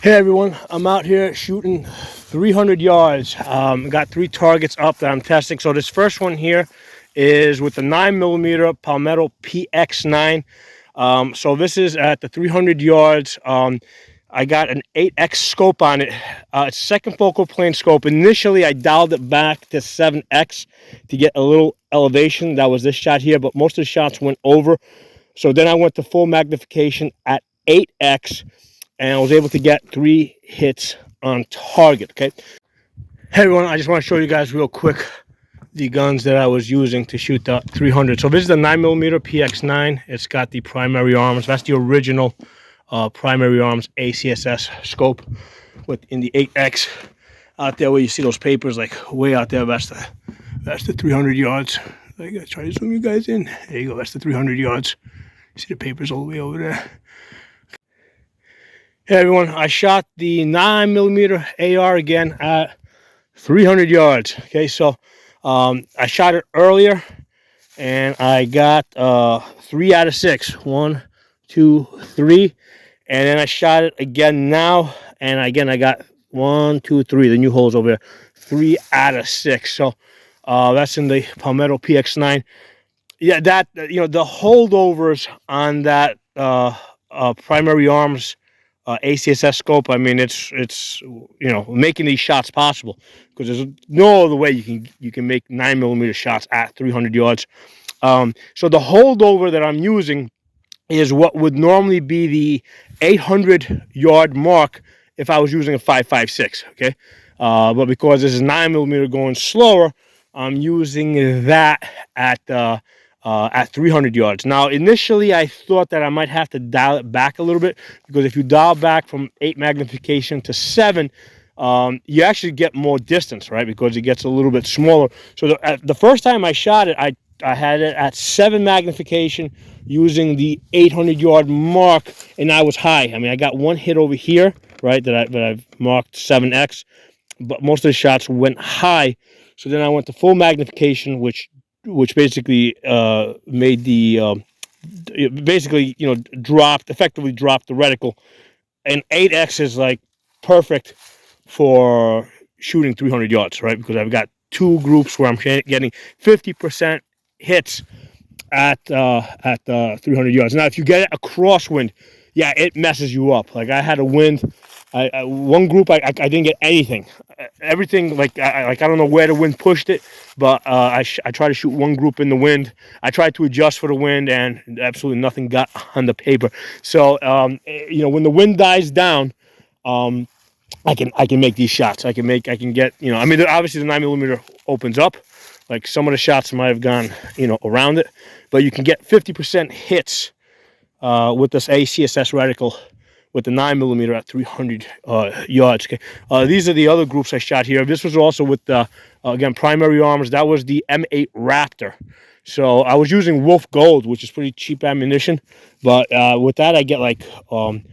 Hey everyone, I'm out here shooting 300 yards. Got 3 targets up that I'm testing. So this first one here is with the 9mm Palmetto PX9. So this is at the 300 yards. I got an 8x scope on it. It's second focal plane scope. Initially, I dialed it back to 7x to get a little elevation. That was this shot here, but most of the shots went over. So then I went to full magnification at 8x. And I was able to get 3 hits on target, okay? Hey everyone, I just want to show you guys real quick the guns that I was using to shoot the 300. So this is the 9mm PX9. It's got the primary arms. That's the original primary arms ACSS scope in the 8X. Out there where you see those papers, like way out there, that's the 300 yards. I gotta try to zoom you guys in. There you go, that's the 300 yards. You see the papers all the way over there. Hey everyone, I shot the 9mm AR again at 300 yards. Okay, so I shot it earlier and I got 3 out of 6. 1, 2, 3. And then I shot it again now, and again I got 1, 2, 3. The new holes over there. 3 out of 6. So that's in the Palmetto PX9. Yeah, that the holdovers on that primary arms ACSS scope, I mean, it's making these shots possible, because there's no other way you can make 9mm shots at 300 yards. So the holdover that I'm using is what would normally be the 800 yard mark if I was using a 5.56. Okay, but because this is 9mm going slower, I'm using that at 300 yards. Now, initially, I thought that I might have to dial it back a little bit, because if you dial back from 8 magnification to 7, you actually get more distance, right? Because it gets a little bit smaller. So the first time I shot it, I had it at 7 magnification using the 800 yard mark, and I was high. I mean, I got 1 hit over here, right, that I've marked 7x, but most of the shots went high. So then I went to full magnification, which basically made the effectively dropped the reticle. And 8x is like perfect for shooting 300 yards, right? Because I've got 2 groups where I'm getting 50% hits at 300 yards. Now, if you get a crosswind, yeah, it messes you up. Like I had a wind. One group I didn't get anything. Everything, like I don't know where the wind pushed it, but I tried to shoot one group in the wind. I tried to adjust for the wind, and absolutely nothing got on the paper. So when the wind dies down, I can make these shots. I can get, I mean, obviously the 9mm opens up. Like some of the shots might have gone around it, but you can get 50% hits with this ACSS reticle with the 9mm at 300 yards. Okay, these are the other groups I shot here. This was also with the again, primary arms. That was the M8 Raptor. So I was using Wolf Gold, which is pretty cheap ammunition, but with that I get like 1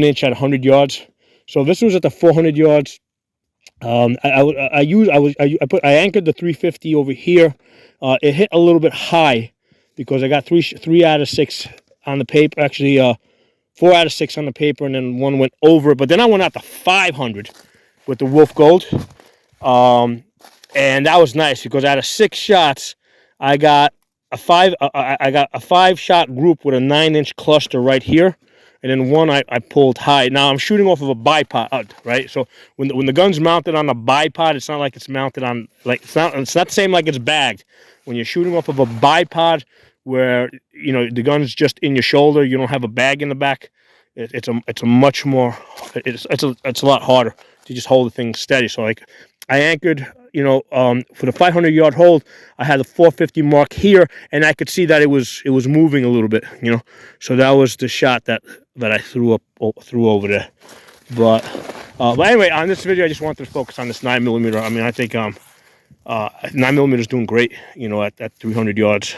inch at 100 yards. So this was at the 400 yards. I anchored the 350 over here. It hit a little bit high because I got 3 out of 6 on the paper. Actually, 4 out of 6 on the paper, and then 1 went over. But then I went out to 500 with the Wolf Gold, and that was nice because out of 6 shots, I got a 5-shot group with a 9-inch cluster right here, and then 1 I pulled high. Now I'm shooting off of a bipod, right? So when the gun's mounted on a bipod, it's not like it's mounted on it's not the same like it's bagged. When you're shooting off of a bipod, where the gun's just in your shoulder, you don't have a bag in the back, it's a much more it's a lot harder to just hold the thing steady. So like I anchored for the 500 yard hold, I had the 450 mark here, and I could see that it was moving a little bit, so that was the shot that I threw over there. But anyway, on this video I just wanted to focus on this 9mm. I mean, I think 9mm is doing great at 300 yards.